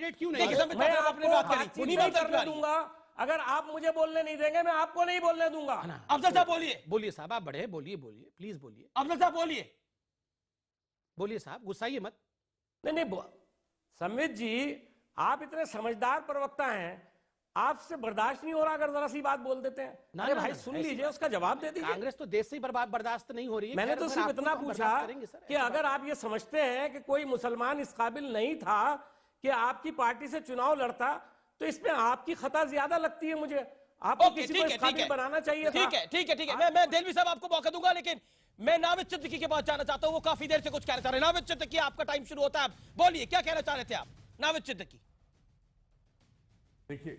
कैंडिडेट क्यों नहीं देखिए, है? संबित मैं पात्रा, आपने आपको बात करी, बातचीत पूरी नहीं बात करने करी। दूंगा। अगर आप मुझे बोलने नहीं देंगे मैं आपको नहीं बोलने दूंगा। अफजल साहब बोलिए, बोलिए साहब, आप बड़े हैं, बोलिए बोलिए, प्लीज बोलिए, अफजल साहब बोलिए। बोलिए साहब, गुस्साइए मत। नहीं, संबित जी आप इतने समझदार प्रवक्ता हैं, आपसे बर्दाश्त नहीं हो रहा अगर जरा सी बात बोल देते हैं। ना, अरे ना, भाई ना, सुन ऐसी लीजिए, बात उसका जवाब दे दीजिए। कांग्रेस तो देश से ही बर्दाश्त नहीं हो रही है। मैंने खैर, तो फिर सिर्फ आपको इतना तो पूछा बर्दाश्त करेंगे सर, कि ऐसी अगर बात आप ये समझते हैं कि कोई मुसलमान इस काबिल नहीं था कि आपकी पार्टी से चुनाव लड़ता, तो इसमें आपकी खता ज्यादा लगती है मुझे। आपको किसी को इस काबिल बनाना चाहिए था। ठीक है। मैं देलवी साहब आपको मौका दूंगा, लेकिन मैं नाविद सिद्दीकी के पास जाना चाहता हूं। वो काफी देर से कुछ कहना चाह रहे हैं। नाविद सिद्दीकी, आपका टाइम शुरू होता है, बोलिए क्या कहना चाह रहे थे आप, नाविद सिद्दीकी। देखिए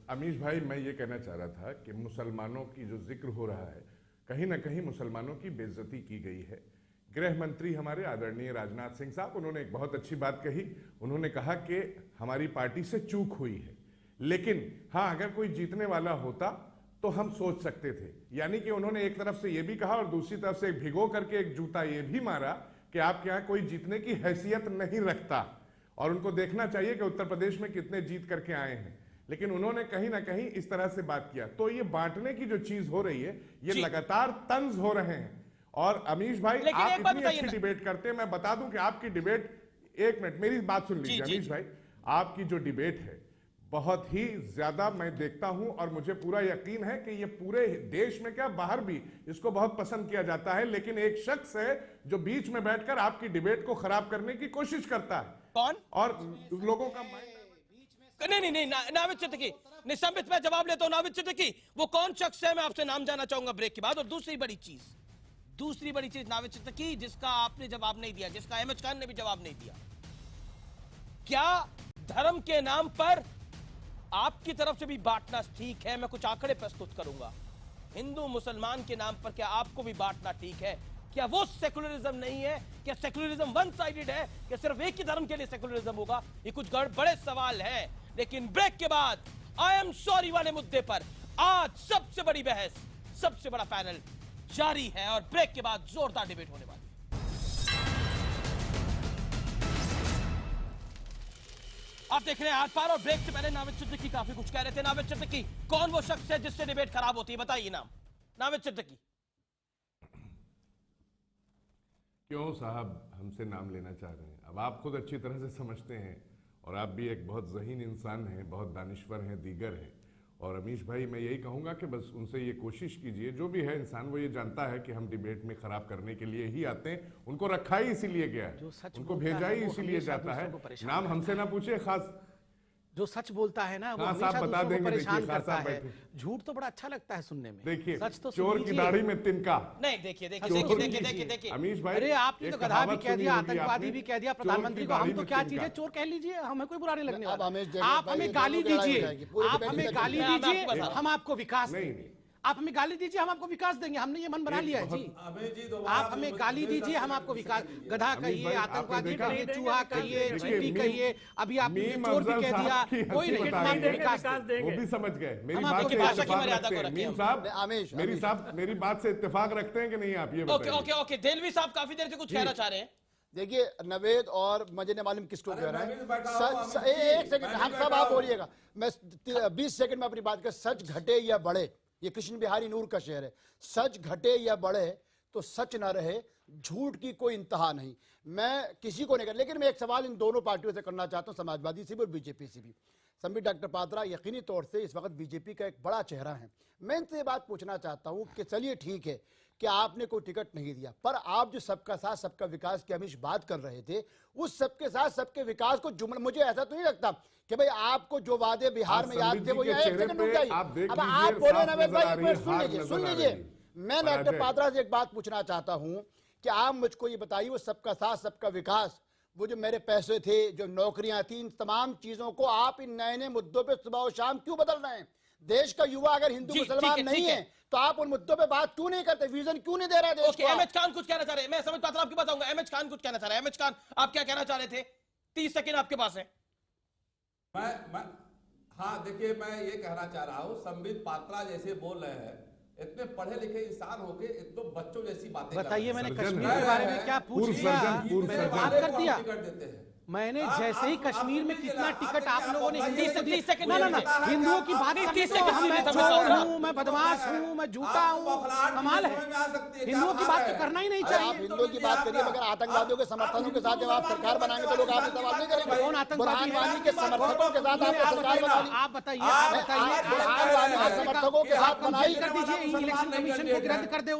अमीश भाई, मैं ये कहना चाह रहा था कि मुसलमानों की जो जिक्र हो रहा है, कहीं ना कहीं मुसलमानों की बेइज्जती की गई है। गृह मंत्री हमारे आदरणीय राजनाथ सिंह साहब, उन्होंने एक बहुत अच्छी बात कही। उन्होंने कहा कि हमारी पार्टी से चूक हुई है, लेकिन हाँ, अगर कोई जीतने वाला होता तो हम सोच सकते थे। यानी कि उन्होंने एक तरफ से ये भी कहा और दूसरी तरफ से भिगो करके एक जूता ये भी मारा कि आपके यहाँ कोई जीतने की हैसियत नहीं रखता, और उनको देखना चाहिए कि उत्तर प्रदेश में कितने जीत करके आए हैं। लेकिन उन्होंने कहीं ना कहीं इस तरह से बात किया। तो ये बांटने की जो चीज हो रही है, ये लगातार तंज हो रहे हैं। और अमीश भाई, आप इतनी अच्छी डिबेट करते हैं, मैं बता दूं कि आपकी डिबेट, एक मिनट मेरी बात सुन लीजिए अमीश भाई, आपकी जो डिबेट है बहुत ही ज्यादा मैं देखता हूं, और मुझे पूरा यकीन है कि ये पूरे देश में क्या बाहर भी इसको बहुत पसंद किया जाता है। लेकिन एक शख्स है जो बीच में बैठकर आपकी डिबेट को खराब करने की कोशिश करता है। कौन? और लोगों का नहीं, नाविद सिद्दीकी, निसंबित मैं जवाब लेता हूं। नाविद सिद्दीकी, वो कौन शख्स है, मैं आपसे नाम जानना चाहूंगा ब्रेक के बाद। और दूसरी बड़ी चीज नाविद सिद्दीकी, जिसका आपने जवाब नहीं दिया, जिसका अहमद खान ने भी जवाब नहीं दिया, क्या धर्म के नाम पर आपकी तरफ से भी बांटना ठीक है? मैं कुछ आंकड़े प्रस्तुत करूंगा। हिंदू मुसलमान के नाम पर क्या आपको भी बांटना ठीक है? क्या वो सेकुलरिज्म नहीं है? क्या सेकुलरिज्म वन साइडेड है? क्या सिर्फ एक ही धर्म के लिए सेकुलरिज्म होगा? ये कुछ बड़े सवाल हैं। लेकिन ब्रेक के बाद आई एम सॉरी वाले मुद्दे पर आज सबसे बड़ी बहस, सबसे बड़ा पैनल जारी है, और ब्रेक के बाद जोरदार डिबेट होने वाली है। आप देख रहे हैं आर पार, और ब्रेक से पहले नाविद सिद्दीकी काफी कुछ कह रहे थे। नाविद सिद्दीकी, कौन वो शख्स है जिससे डिबेट खराब होती है, बताइए नाम। नाविद सिद्दीकी। क्यों साहब हमसे नाम लेना चाह रहे हैं? अब आप खुद अच्छी तरह से समझते हैं, और आप भी एक बहुत ज़हीन इंसान हैं, बहुत दानिश्वर हैं, दीगर हैं। और अमीश भाई, मैं यही कहूँगा कि बस उनसे ये कोशिश कीजिए, जो भी है इंसान वो ये जानता है कि हम डिबेट में खराब करने के लिए ही आते हैं। उनको रखा ही इसीलिए गया है, उनको भेजा ही इसीलिए जाता है। नाम हमसे ना पूछे, खास जो सच बोलता है ना वो हमेशा बता देंगे, परेशान करता है। झूठ तो बड़ा अच्छा लगता है सुनने में। देखिए, सच तो चोर की दाढ़ी में तिनका नहीं। देखिए अमीश भाई, अरे आपने तो गधा भी कह दिया, आतंकवादी भी कह दिया, प्रधानमंत्री को। हम तो क्या चीज है, चोर कह लीजिए, हमें कोई बुरा नहीं लगने वाला। आप हमें गाली दीजिए, हम आपको विकास देंगे। आप हमें गाली दीजिए, हम आपको विकास देंगे। हमने ये मन बना लिया है जी। आप हमें गाली दीजिए, हम आपको विकास, गधा कहिए, आतंकवादी कहिए, चूहा कहिए, चींटी कहिए, अभी आपने चोर भी कह दिया, कोई नहीं, विकास देंगे। वो भी समझ गए मेरी बात से इत्तेफाक रखते हैं। मीम साहब मेरी बात से इत्तेफाक रखते हैं कि नहीं? आप ये बताइए। ओके, देलवी साहब काफी देर से कुछ कहना चाह रहे हैं। देखिए नवेद, और मुझे नहीं मालूम किसको कह रहा है। एक सेकंड, हम सब आप बोलिएगा, मैं 20 सेकंड में अपनी बात कर। सच घटे या बढ़े, ये कृष्ण बिहारी नूर का शेर है। सच घटे या बढ़े तो सच ना रहे, झूठ की कोई इंतहा नहीं। मैं किसी को नहीं कर, लेकिन मैं एक सवाल इन दोनों पार्टियों से करना चाहता हूं, समाजवादी से भी और बीजेपी से भी। संबित डॉक्टर पात्रा यकीनी तौर से इस वक्त बीजेपी का एक बड़ा चेहरा है। मैं इनसे ये बात पूछना चाहता हूं कि चलिए ठीक है कि आपने कोई टिकट नहीं दिया, पर आप जो सबका साथ सबका विकास की हमेशा बात कर रहे थे, उस सबके साथ सबके विकास को जुमला, मुझे ऐसा तो नहीं लगता कि भाई आपको जो वादे बिहार में याद थे वो ये एक सेकंड रुक जाइए। अब आप बोले नवेद भाई, सुन लीजिए। मैं डॉक्टर पात्रा से एक बात पूछना चाहता हूं कि आप मुझको ये बताइए, वो सबका साथ सबका विकास, वो जो मेरे पैसे थे, जो नौकरियां थी, इन तमाम चीजों को आप इन नए नए मुद्दों पे सुबह और शाम क्यों बदल रहे हैं? देश का युवा अगर हिंदू मुसलमान नहीं है तो आप उन मुद्दों पे बात क्यों नहीं करते? विजन क्यों नहीं दे रहे देश को? अहमद खान कुछ कहना चाह रहे हैं, मैं समझ पाता हूं, आपकी बात आऊंगा। अहमद खान कुछ कहना चाह रहे हैं। अहमद खान, आप क्या कहना चाह रहे थे? 30 सेकंड आपके पास है। हाँ देखिए, मैं ये कहना चाह रहा हूँ, संबित पात्रा जैसे बोल रहे हैं, इतने पढ़े लिखे इंसान होके इतने बच्चों जैसी बातें बताइए। मैंने कश्मीर के बारे में क्या पूछ लिया? मैंने बात कर दिया। मैंने जैसे ही कश्मीर में कितना टिकट आप लोगों ने हिंदुओं की बात करनी, तो मैं चोर हूँ, मैं बदमाश हूँ, मैं झूठा हूँ, कमाल है। हिंदुओं की बात तो करना ही नहीं चाहिए। आप हिंदुओं की बात करिए, मगर आतंकवादियों के समर्थकों के साथ जब आप सरकार बनाएंगे तो लोग आपसे सवाल नहीं करेंगे। कौन आतंकवादी के समर्थकों के साथ आप सरकार बनाइए। आप बताइए, समर्थकों के साथ बनाइए, कर दीजिए, इलेक्शन कमीशन को रद्द कर दे।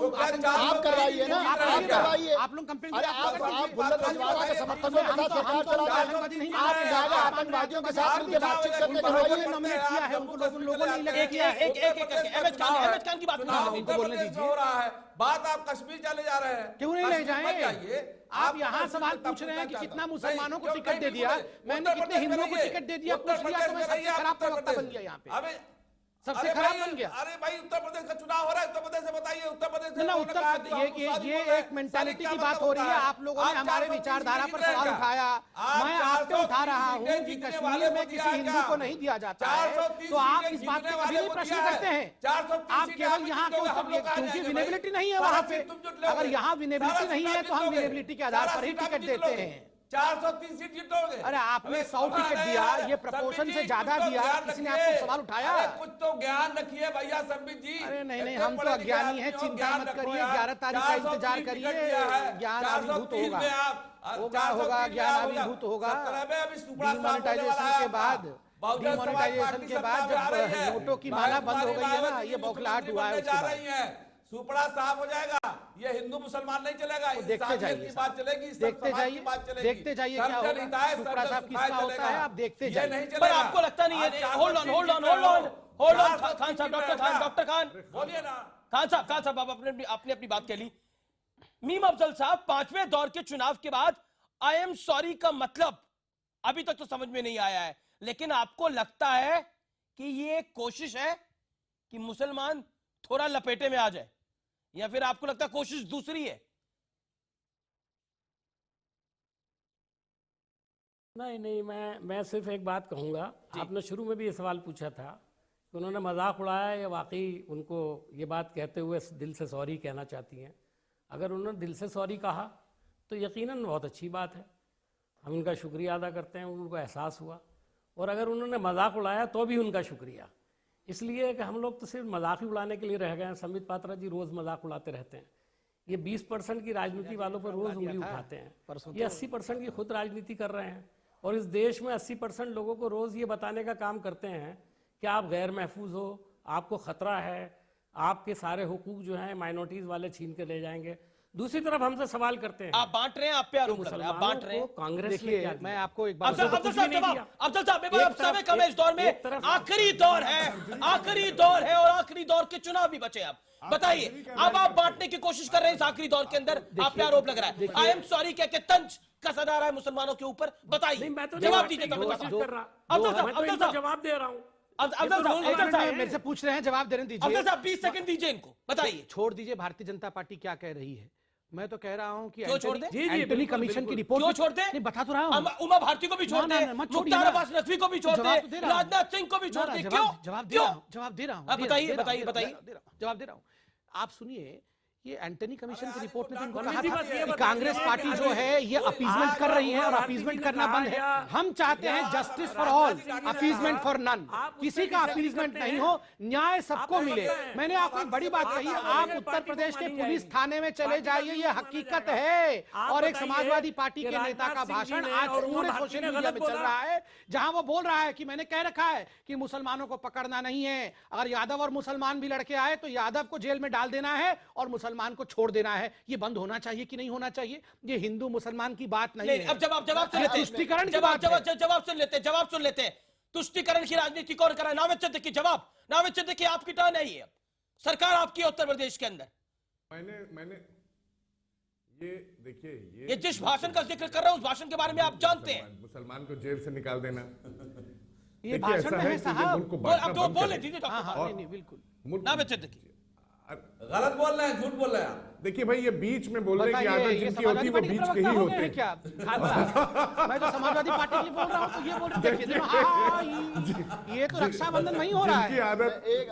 आप करवाइए ना, आप करवाइए। आप लोग कंपेन, आप बुल्लर रजवाड़ा के समर्थकों के साथ सरकार चला, आप आतंकवादियों के साथ मिलकर बातचीत करके करवाइए। नॉमिनेट किया है उनको, लोगों ने इलेक्ट किया है। अहमद खान की बात उत्तर प्रदेश में हो रहा है, बात आप कश्मीर चले जा रहे हैं। क्यों नहीं ले जाएंगे? आप यहाँ सवाल पूछ रहे हैं कि कितना मुसलमानों को टिकट दे दिया, मैंने कितने हिंदुओं को टिकट दे दिया पूछ लिया, तो मैं सबसे खराब प्रवक्ता बन गया यहाँ पे, सबसे खराब बन गया। अरे भाई उत्तर प्रदेश का चुनाव हो रहा है, उत्तर प्रदेश से बताइए। उत्तर प्रदेश ना ये एक मेंटालिटी की बात हो रही है। आप लोगों ने हमारे विचारधारा पर सवाल उठाया, मैं आप पे उठा रहा हूँ कि कश्मीर में किसी हिंदू को नहीं दिया जाता है, तो आप इस बात पे कभी नहीं प्रश्न करते हैं। आप केवल यहाँ क्योंकि विनेबिलिटी नहीं है वहां पे, अगर यहाँ विनेबिलिटी नहीं है तो हम विनेबिलिटी के आधार पर ही टिकट देते हैं। 403 सीट जीतोगे। अरे आपने 100 टिकट दिया, ये प्रपोर्शन से ज्यादा दिया, किसी ने आपको सवाल उठाया? कुछ तो ज्ञान रखिए भैया संबित जी। अरे नहीं, हम तो अज्ञानी हैं, चिंता मत करिए, 11 तारीख का इंतजार करिए, ज्ञान आविर्भूत होगा, ज्ञान आविर्भूत होगा। डिमोनेटाइजेशन के बाद जब नोटों की माला बंद हो गई है ना, ये बौखलाहट हुआ है, उसके बाद सुपड़ा साफ हो जाएगा। ये हिंदू मुसलमान नहीं चलेगा, देखते जाइए, बात चलेगी, देखते जाइए क्या होगा। सुपड़ा साफ किसका होता है, आप देखते जाइए। पर आपको लगता नहीं है? होल्ड ऑन खान साहब, डॉक्टर खान बोलिए ना। खान साहब आपने अपनी बात कह ली। मीम अफजल साहब, 5वें दौर के चुनाव के बाद आई एम सॉरी का मतलब अभी तक तो समझ में नहीं आया है, लेकिन आपको लगता है कि ये कोशिश है कि मुसलमान थोड़ा लपेटे में आ जाए, या फिर आपको लगता है कोशिश दूसरी है? नहीं, मैं सिर्फ एक बात कहूँगा। आपने शुरू में भी ये सवाल पूछा था कि उन्होंने मजाक उड़ाया या वाकई उनको ये बात कहते हुए दिल से सॉरी कहना चाहती हैं। अगर उन्होंने दिल से सॉरी कहा तो यकीनन बहुत अच्छी बात है, हम उनका शुक्रिया अदा करते हैं, उनको एहसास हुआ। और अगर उन्होंने मजाक उड़ाया तो भी उनका शुक्रिया, इसलिए कि हम लोग तो सिर्फ मजाक ही उड़ाने के लिए रह गए हैं। संबित पात्रा जी रोज़ मजाक उड़ाते रहते हैं। ये 20% की राजनीति वालों पर रोज़ उंगली उठाते हैं, ये 80% की खुद राजनीति कर रहे हैं। और इस देश में 80% लोगों को रोज़ ये बताने का काम करते हैं कि आप गैर महफूज हो, आपको ख़तरा है, आपके सारे हुकूक जो हैं माइनॉरिटीज़ वाले छीन के ले जाएंगे। दूसरी तरफ हमसे सवाल करते हैं, आप बांट रहे हैं, आप पे आरोप लग रहा है, आप बांट रहे हैं। कांग्रेस ने क्या दिया? मैं आपको एक बात अफजल साहब, समय कम है इस दौर में, आखिरी दौर है और आखिरी दौर के चुनाव भी बचे। आप बताइए, अब आप बांटने की कोशिश कर रहे हैं इस आखिरी दौर के अंदर, आप पे आरोप लग रहा है। आई एम सॉरी कह के तंज कसा जा रहा है मुसलमानों के ऊपर, बताइए, जवाब दीजिए। जवाब दे रहा हूँ। मेरे से पूछ रहे हैं, जवाब देने दीजिए। अफजल साहब 20 सेकंड दीजिए इनको, बताइए। छोड़ दीजिए भारतीय जनता पार्टी क्या कह रही है। मैं तो कह रहा हूं कि क्यों छोड़ दे? एंटनी कमीशन की रिपोर्ट क्यों छोड़ दे? नहीं, बता तो रहा हूं। उमा भारती को भी छोड़ दे, मुख्तार अब्बास नकवी को भी छोड़ दे, राजनाथ सिंह को भी छोड़ दे। क्यों? जवाब दे रहा हूं। बताइए। जवाब दे रहा हूं। आप सुनिए, ये एंटनी कमीशन की रिपोर्ट में तो इनको कहा था कि कांग्रेस पार्टी जो है ये अपीजमेंट कर रही है और अपीजमेंट करना बंद है। हम चाहते हैं justice for all, appeasement for none. किसी का अपीजमेंट नहीं हो, न्याय सबको मिले। मैंने आपको एक बड़ी बात कही, आप उत्तर प्रदेश के पुलिस थाने में चले जाइए, ये हकीकत है। और एक समाजवादी पार्टी के नेता का भाषण आज पूरे सोशल मीडिया में चल रहा है, जहां वो बोल रहा है कि मैंने कह रखा है कि मुसलमानों को पकड़ना नहीं है, अगर यादव और मुसलमान भी लड़के आए तो यादव को जेल में डाल देना है और मुसलमान को छोड़ देना है। ये बंद होना चाहिए कि नहीं होना चाहिए? ये हिंदू मुसलमान की बात नहीं है। अब जवाब सुन लेते हैं, जवाब सुन लेते हैं। तुष्टीकरण की राजनीति कौन कर रहा है? नावेद सिद्दीकी जवाब। नावेद सिद्दीकी आपकी टर्न है, ये सरकार आपकी है उत्तर प्रदेश के अंदर। मैंने ये देखिए, ये जिस भाषण का जिक्र कर रहा हूं उस भाषण के बारे में आप जानते हैं। मुसलमान को जेल से निकाल देना, ये भाषण में है साहब। अब तो बोले दीजिए डॉक्टर। बिल्कुल नावेद सिद्दीकी गलत बोल रहे हैं, झूठ बोल रहे हैं। देखिए भाई, ये बीच में बोल रहे हैं कि आदत जिनकी होती है वो बीच के ही होते हैं। क्या मैं तो समाजवादी पार्टी के लिए बोल रहा हूँ, तो ये बोल रहे देखिए, ये तो रक्षाबंधन नहीं हो रहा है।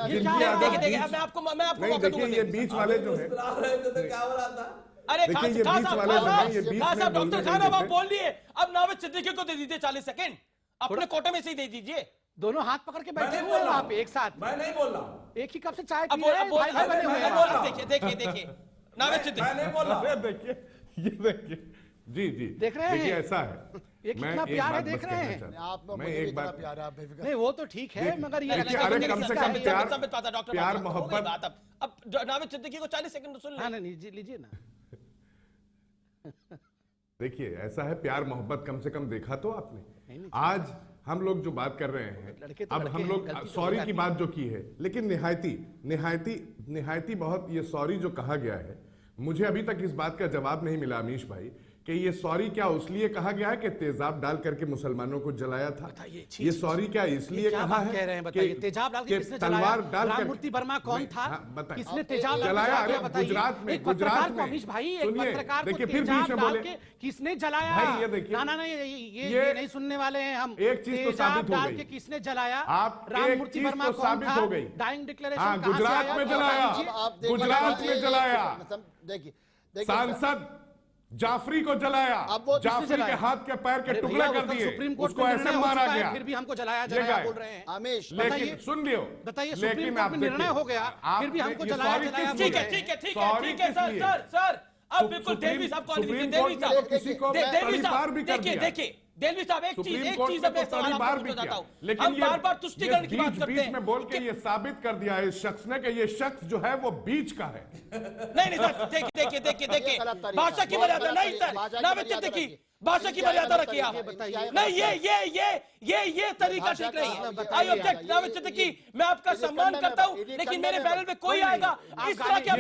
जिनकी आदत मैं आपको नहीं, देखिए ये बीच वाले जो है, क्या हो रहा था? अरे देखिए ये बीच वाले जो है, ये बीच में डॉक्टर खान अब आप बोल दिए, अब नावेद सिद्दीकी को दे दीजिए 40 सेकंड, अपने कोटे में से ही दे दीजिए। दोनों हाथ पकड़ के बैठे हुए हैं वहां पे एक साथ। मैं नहीं बोल रहा हूँ, एक ही कप से चाय पी रहे हैं, भाई भाई बने हुए हैं। देखिए नावेद सिद्दीकी, मैं नहीं बोल रहा हूँ। देखिए जी देख रहे हैं, देखिए ऐसा है, ये कितना प्यार है, देख रहे हैं। मैं एक बात प्यार है, नहीं वो तो ठीक है, मगर ये कम से कम प्यार मोहब्बत। अब नावेद सिद्दीकी को 40 सेकंड सुन लीजिए ना। देखिए ऐसा है, प्यार मोहब्बत कम से कम देखा तो आपने। आज हम लोग जो बात कर रहे हैं, अब हम लोग सॉरी की बात जो की है, लेकिन निहायती बहुत ये सॉरी जो कहा गया है, मुझे अभी तक इस बात का जवाब नहीं मिला अमीश भाई कि ये सॉरी क्या उसलिए कहा गया है कि तेजाब डाल करके मुसलमानों को जलाया था। ये सॉरी क्या इसलिए कहा है कि तेजाब डाल के किसने तलवार डाल कर राममूर्ति वर्मा कौन था, किसने तेजाब जलाया? अरे गुजरात में अमीश भाई, एक पत्रकार को तेजाब डाल के किसने जलाया? भाई ये देखिए, ना ये नहीं सुनने वाले हैं हम। एक चीज तो साबित हो गई, किसने जलाया? आप राममूर्ति वर्मा साबित हो गई, डाइंग डिक्लेरेशन गुजरात में जलाया, गुजरात में जलाया, देखिए सांसद जाफरी को जलाया, जाफरी के हाथ के पैर के टुकड़े कर दिए, उसको ऐसे मारा गया, फिर भी हमको जलाया जलाया बोल रहे हैं। अमीश लेकिन सुन लियो, बताइए, सुप्रीम कोर्ट में निर्णय हो गया, फिर भी हमको जलाया जलाया। ठीक है सर, अब बिल्कुल देलवी साहब को देखिए देलवी साहब, एक चीज अब बताता हूं, लेकिन हम बार बार तुष्टिकरण की बात करते हैं, में बोल के ये साबित कर दिया है इस शख्स ने कि ये शख्स जो है वो बीच का है। नहीं सर, देखिए भाषा की मर्यादा नहीं सर, नाविद सिद्दीकी भाषा की मर्यादा रखिए आप। नहीं ये तरीका ठीक नहीं है। आई ऑब्जेक्ट नाविद सिद्दीकी, मैं आपका सम्मान करता हूं, लेकिन मेरे पैनल में कोई आएगा इस तरह के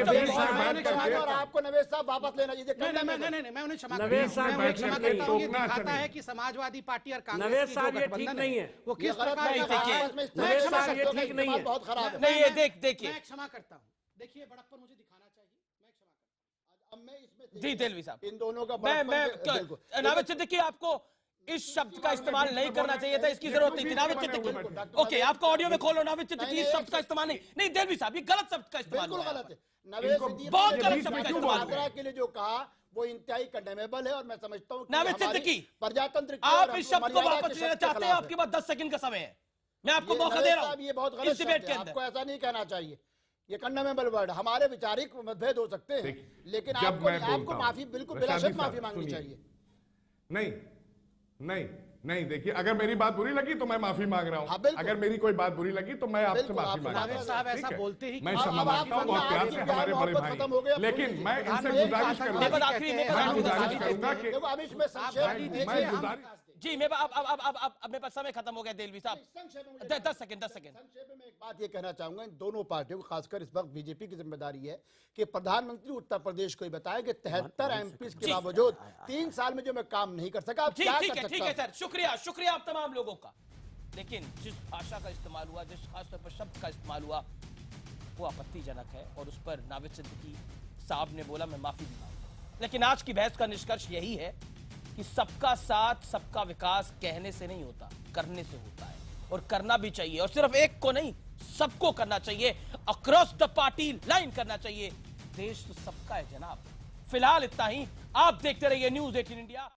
और आपको नवेद साहब वापस लेना चाहिए। मैं उन्हें क्षमा नवेद साहब ये क्षमा करता हूं। ये दिखाता है कि समाजवादी पार्टी और कांग्रेस नवेद साहब ये ठीक नहीं है, वो किस प्रकार नवेद साहब ये ठीक नहीं है, बहुत खराब है। नहीं, ये देखिए, मैं क्षमा करता हूं। देखिए बड़प्पन मुझे दिखाना चाहिए, मैं क्षमा करता हूं। अब मैं इसमें जी देलवी साहब, इन दोनों का मैं नाविद सिद्दीकी, आपको इस शब्द का इस्तेमाल नहीं करना चाहिए था, इसकी जरूरत नहीं थी। नाविद सिद्दीकी, ओके, आपको ऑडियो में खोलो, नाविद सिद्दीकी इस शब्द का इस्तेमाल नहीं देलवी साहब, ये गलत शब्द का इस्तेमाल बिल्कुल हुआ गलत है। नवेद सिद्दीकी बहुत गलत शब्द का इस्तेमाल हुआ आगरा के लिए जो कहा वो इंतहाई कंडेमेबल है, और मैं समझता हूँ नाविद सिद्दीकी, प्रजातंत्र आप इस शब्द को वापस लेना चाहते हैं, आपके पास 10 सेकंड का समय है, मैं आपको मौका दे रहा हूं। ये बहुत गलत शब्द है, आपको ऐसा नहीं कहना चाहिए। ये कंडेमेबल वर्ड, हमारे वैचारिक मतभेद हो सकते हैं, लेकिन आपको माफी बिल्कुल बिला शक माफी मांगनी चाहिए। नहीं देखिए, अगर मेरी बात बुरी लगी तो मैं माफी मांग रहा हूँ, अगर मेरी कोई बात बुरी लगी तो मैं आपसे माफी मांग रहा हूँ। साहब ऐसा बोलते ही मैं क्षमा मांगता हूँ बहुत प्यार से हमारे बड़े भाई, लेकिन मैं इनसे गुजारिश करूंगा कि जी मैं अब मेरे पास समय खत्म हो गया देलवी साहब, 10 सेकंड। संक्षेप में एक बात ये कहना चाहूंगा, इन दोनों पार्टियों को, खासकर इस वक्त बीजेपी की जिम्मेदारी है कि प्रधानमंत्री उत्तर प्रदेश को बताया कि 73 एमपी के बावजूद 3 साल में जो मैं काम नहीं कर सका, ठीक है सर, शुक्रिया आप तमाम लोगों का। लेकिन जिस भाषा का इस्तेमाल हुआ, जिस खासतौर पर शब्द का इस्तेमाल हुआ, वो आपत्तिजनक है, और उस पर नाविद सिद्दीकी साहब ने बोला मैं माफी भी मांगता। लेकिन आज की बहस का निष्कर्ष यही है कि सबका साथ सबका विकास कहने से नहीं होता, करने से होता है, और करना भी चाहिए, और सिर्फ एक को नहीं, सबको करना चाहिए, अक्रॉस द पार्टी लाइन करना चाहिए। देश तो सबका है जनाब। फिलहाल इतना ही, आप देखते रहिए न्यूज़ 18 इंडिया।